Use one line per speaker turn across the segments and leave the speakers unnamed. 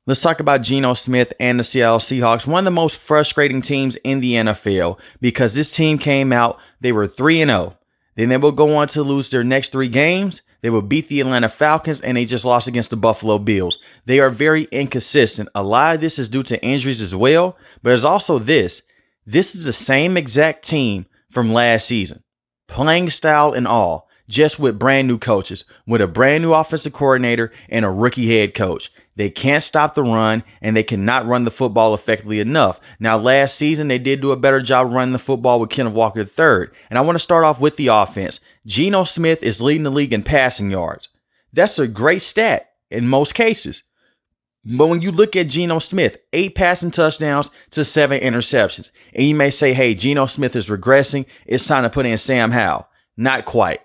Let's talk about Geno Smith and the Seattle Seahawks, one of the most frustrating teams in the NFL, because this team came out, they were 3-0. Then they will go on to lose their next 3 games. They will beat the Atlanta Falcons, and they just lost against the Buffalo Bills. They are very inconsistent. A lot of this is due to injuries as well, but there's also this. This is the same exact team from last season, playing style and all, just with brand new coaches, with a brand new offensive coordinator and a rookie head coach. They can't stop the run, and they cannot run the football effectively enough. Now, last season, they did do a better job running the football with Kenneth Walker III. And I want to start off with the offense. Geno Smith is leading the league in passing yards. That's a great stat in most cases. But when you look at Geno Smith, 8 passing touchdowns to 7 interceptions. And you may say, hey, Geno Smith is regressing. It's time to put in Sam Howell. Not quite.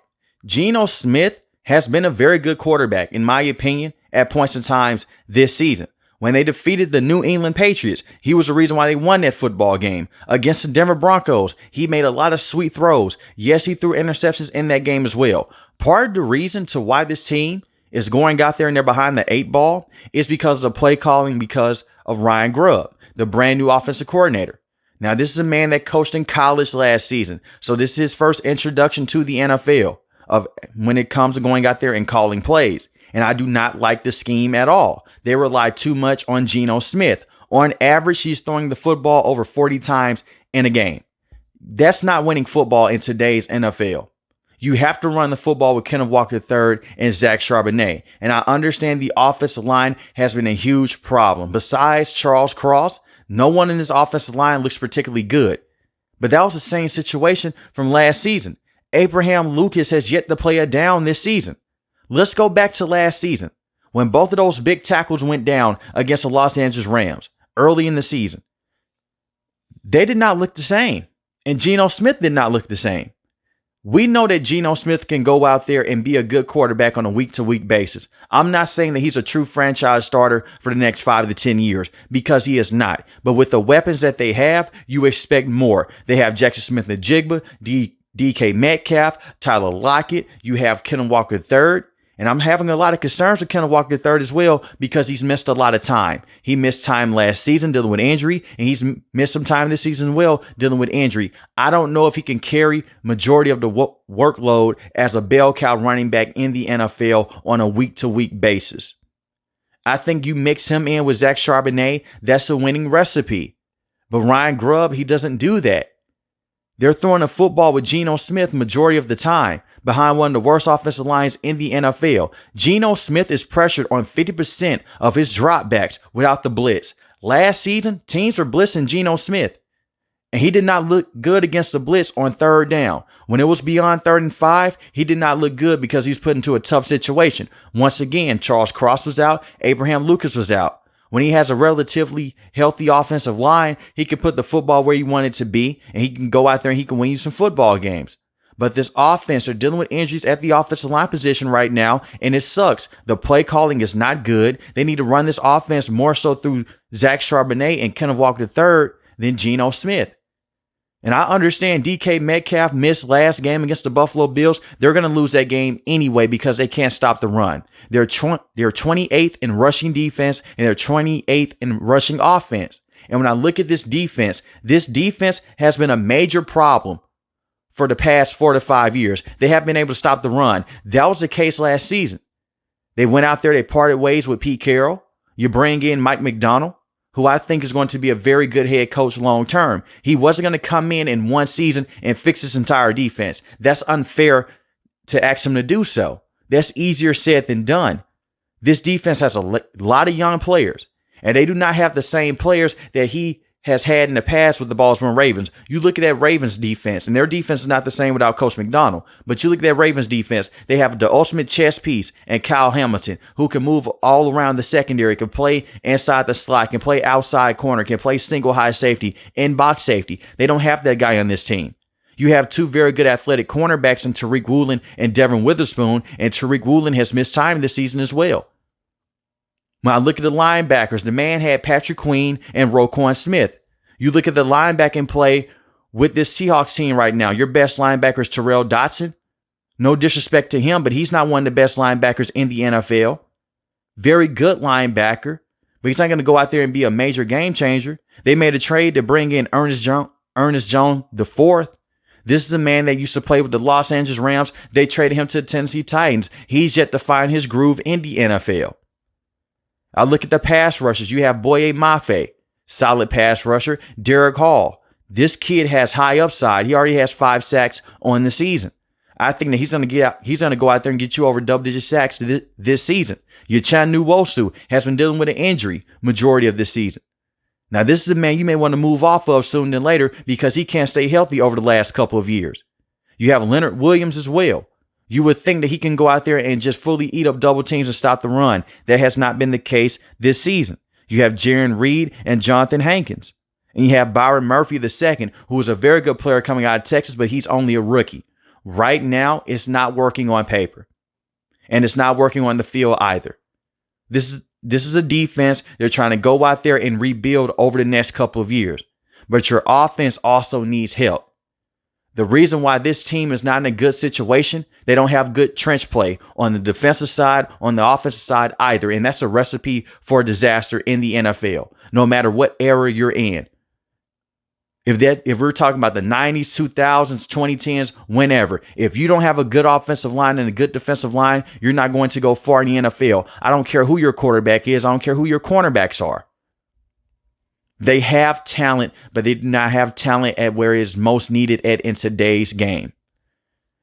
Geno Smith has been a very good quarterback, in my opinion, at points and times this season. When they defeated the New England Patriots, he was the reason why they won that football game. Against the Denver Broncos, he made a lot of sweet throws. Yes, he threw interceptions in that game as well. Part of the reason to why this team is going out there and they're behind the 8 ball is because of the play calling, because of Ryan Grubb, the brand new offensive coordinator. Now, this is a man that coached in college last season, so this is his first introduction to the NFL of when it comes to going out there and calling plays. And I do not like the scheme at all. They rely too much on Geno Smith. On average, he's throwing the football over 40 times in a game. That's not winning football in today's NFL. You have to run the football with Kenneth Walker III and Zach Charbonnet. And I understand the offensive line has been a huge problem. Besides Charles Cross, no one in this offensive line looks particularly good. But that was the same situation from last season. Abraham Lucas has yet to play a down this season. Let's go back to last season when both of those big tackles went down against the Los Angeles Rams early in the season. They did not look the same, and Geno Smith did not look the same. We know that Geno Smith can go out there and be a good quarterback on a week-to-week basis. I'm not saying that he's a true franchise starter for the next 5 to 10 years, because he is not. But with the weapons that they have, you expect more. They have Jackson Smith-Njigba, DK Metcalf, Tyler Lockett. You have Kenneth Walker III. And I'm having a lot of concerns with Kenneth Walker III as well, because he's missed a lot of time. He missed time last season dealing with injury, and he's missed some time this season as well dealing with injury. I don't know if he can carry majority of the workload as a bell cow running back in the NFL on a week-to-week basis. I think you mix him in with Zach Charbonnet, that's a winning recipe. But Ryan Grubb, he doesn't do that. They're throwing a football with Geno Smith majority of the time, behind one of the worst offensive lines in the NFL. Geno Smith is pressured on 50% of his dropbacks without the blitz. Last season, teams were blitzing Geno Smith, and he did not look good against the blitz on 3rd down. When it was beyond 3rd and 5, he did not look good because he was put into a tough situation. Once again, Charles Cross was out, Abraham Lucas was out. When he has a relatively healthy offensive line, he can put the football where he wants it to be, and he can go out there and he can win you some football games. But this offense, they're dealing with injuries at the offensive line position right now, and it sucks. The play calling is not good. They need to run this offense more so through Zach Charbonnet and Kenneth Walker III than Geno Smith. And I understand DK Metcalf missed last game against the Buffalo Bills. They're going to lose that game anyway because they can't stop the run. They're 28th in rushing defense, and they're 28th in rushing offense. And when I look at this defense has been a major problem for the past 4 to 5 years. They haven't been able to stop the run. That was the case last season. They went out there, they parted ways with Pete Carroll. You bring in Mike McDonald, who I think is going to be a very good head coach long term. He wasn't going to come in one season and fix this entire defense. That's unfair to ask him to do so. That's easier said than done. This defense has a lot of young players, and they do not have the same players that he has had in the past with the Baltimore Ravens. You look at that Ravens defense, and their defense is not the same without Coach McDonald. But you look at that Ravens defense, they have the ultimate chess piece and Kyle Hamilton, who can move all around the secondary, can play inside the slot, can play outside corner, can play single high safety, and box safety. They don't have that guy on this team. You have 2 very good athletic cornerbacks in Tariq Woolen and Devin Witherspoon, and Tariq Woolen has missed time this season as well. When I look at the linebackers, the man had Patrick Queen and Roquan Smith. You look at the linebacking play with this Seahawks team right now. Your best linebacker is Terrell Dotson. No disrespect to him, but he's not one of the best linebackers in the NFL. Very good linebacker, but he's not going to go out there and be a major game changer. They made a trade to bring in Ernest Jones the fourth. This is a man that used to play with the Los Angeles Rams. They traded him to the Tennessee Titans. He's yet to find his groove in the NFL. I look at the pass rushers. You have Boye Mafe, solid pass rusher. Derek Hall. This kid has high upside. He already has 5 sacks on the season. I think that he's going to go out there and get you over double-digit sacks this season. Uchenna Nwosu has been dealing with an injury majority of this season. Now, this is a man you may want to move off of sooner than later because he can't stay healthy over the last couple of years. You have Leonard Williams as well. You would think that he can go out there and just fully eat up double teams and stop the run. That has not been the case this season. You have Jaron Reed and Jonathan Hankins. And you have Byron Murphy II, who is a very good player coming out of Texas, but he's only a rookie. Right now, it's not working on paper. And it's not working on the field either. This is a defense they're trying to go out there and rebuild over the next couple of years. But your offense also needs help. The reason why this team is not in a good situation, they don't have good trench play on the defensive side, on the offensive side either. And that's a recipe for disaster in the NFL, no matter what era you're in. If we're talking about the 90s, 2000s, 2010s, whenever, if you don't have a good offensive line and a good defensive line, you're not going to go far in the NFL. I don't care who your quarterback is. I don't care who your cornerbacks are. They have talent, but they do not have talent at where it is most needed at in today's game.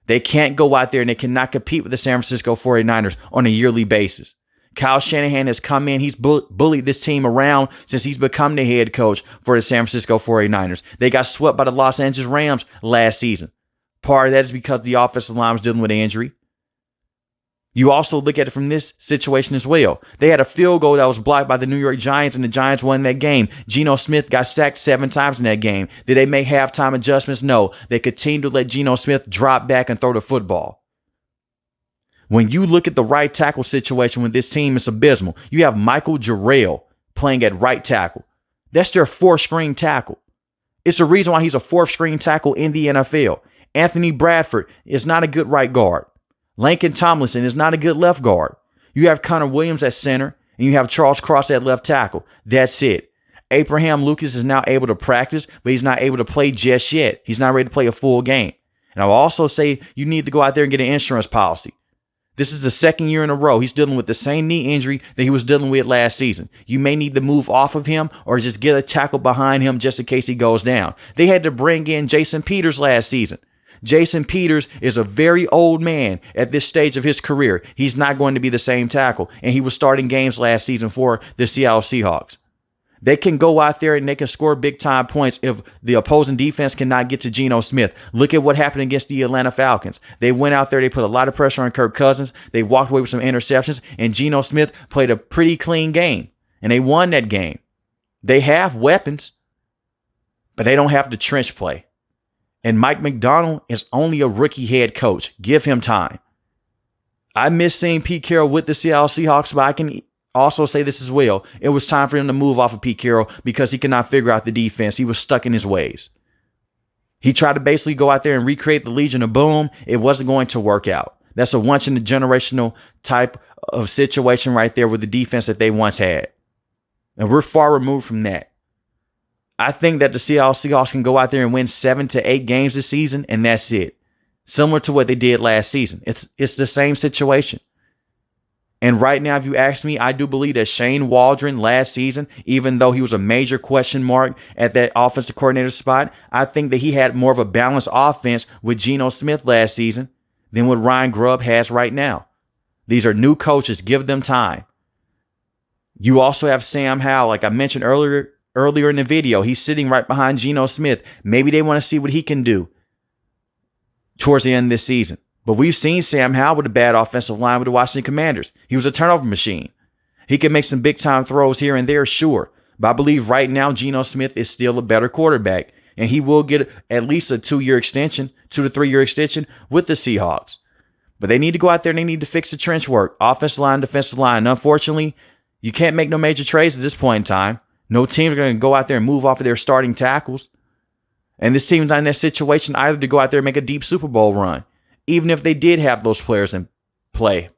They can't go out there and they cannot compete with the San Francisco 49ers on a yearly basis. Kyle Shanahan has come in. He's bullied this team around since he's become the head coach for the San Francisco 49ers. They got swept by the Los Angeles Rams last season. Part of that is because the offensive line was dealing with an injury. You also look at it from this situation as well. They had a field goal that was blocked by the New York Giants, and the Giants won that game. Geno Smith got sacked 7 times in that game. Did they make halftime adjustments? No. They continued to let Geno Smith drop back and throw the football. When you look at the right tackle situation with this team, it's abysmal. You have Michael Jarrell playing at right tackle. That's their 4th-string tackle. It's the reason why he's a 4th-string tackle in the NFL. Anthony Bradford is not a good right guard. Laken Tomlinson is not a good left guard. You have Connor Williams at center, and you have Charles Cross at left tackle. That's it. Abraham Lucas is now able to practice, but he's not able to play just yet. He's not ready to play a full game. And I'll also say you need to go out there and get an insurance policy. This is the 2nd year in a row he's dealing with the same knee injury that he was dealing with last season. You may need to move off of him or just get a tackle behind him just in case he goes down. They had to bring in Jason Peters last season. Jason Peters is a very old man at this stage of his career. He's not going to be the same tackle, and he was starting games last season for the Seattle Seahawks. They can go out there and they can score big-time points if the opposing defense cannot get to Geno Smith. Look at what happened against the Atlanta Falcons. They went out there, they put a lot of pressure on Kirk Cousins. They walked away with some interceptions, and Geno Smith played a pretty clean game, and they won that game. They have weapons, but they don't have the trench play. And Mike Macdonald is only a rookie head coach. Give him time. I miss seeing Pete Carroll with the Seattle Seahawks, but I can also say this as well. It was time for him to move off of Pete Carroll because he could not figure out the defense. He was stuck in his ways. He tried to basically go out there and recreate the Legion of Boom. It wasn't going to work out. That's a once-in-a-generational type of situation right there with the defense that they once had. And we're far removed from that. I think that the Seattle Seahawks can go out there and win 7 to 8 games this season, and that's it. Similar to what they did last season. It's the same situation. And right now, if you ask me, I do believe that Shane Waldron last season, even though he was a major question mark at that offensive coordinator spot, I think that he had more of a balanced offense with Geno Smith last season than what Ryan Grubb has right now. These are new coaches. Give them time. You also have Sam Howell, like I mentioned earlier in the video. He's sitting right behind Geno Smith. Maybe they want to see what he can do towards the end of this season. But we've seen Sam Howell with a bad offensive line with the Washington Commanders. He was a turnover machine. He can make some big-time throws here and there, sure. But I believe right now Geno Smith is still a better quarterback. And he will get at least a 2-year extension, 2 to 3-year extension with the Seahawks. But they need to go out there and they need to fix the trench work. Offensive line, defensive line. And unfortunately, you can't make no major trades at this point in time. No teams are going to go out there and move off of their starting tackles. And this team's not in that situation either to go out there and make a deep Super Bowl run, even if they did have those players in play.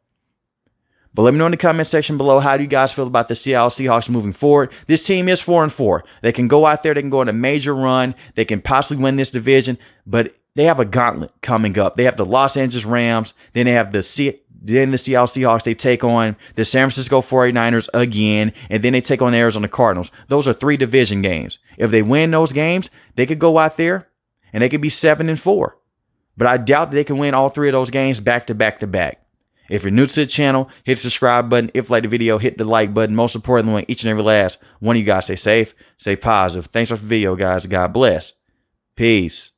But let me know in the comment section below, how do you guys feel about the Seattle Seahawks moving forward? This team is 4-4. They can go out there, they can go on a major run, they can possibly win this division, but they have a gauntlet coming up. They have the Los Angeles Rams, then they have the Seattle Seahawks. They take on the San Francisco 49ers again, and then they take on the Arizona Cardinals. Those are 3 division games. If they win those games, they could go out there and they could be 7-4. But I doubt that they can win all 3 of those games back to back to back. If you're new to the channel, hit the subscribe button. If you like the video, hit the like button. Most importantly, I want each and every last one of you guys stay safe, stay positive. Thanks for the video, guys. God bless. Peace.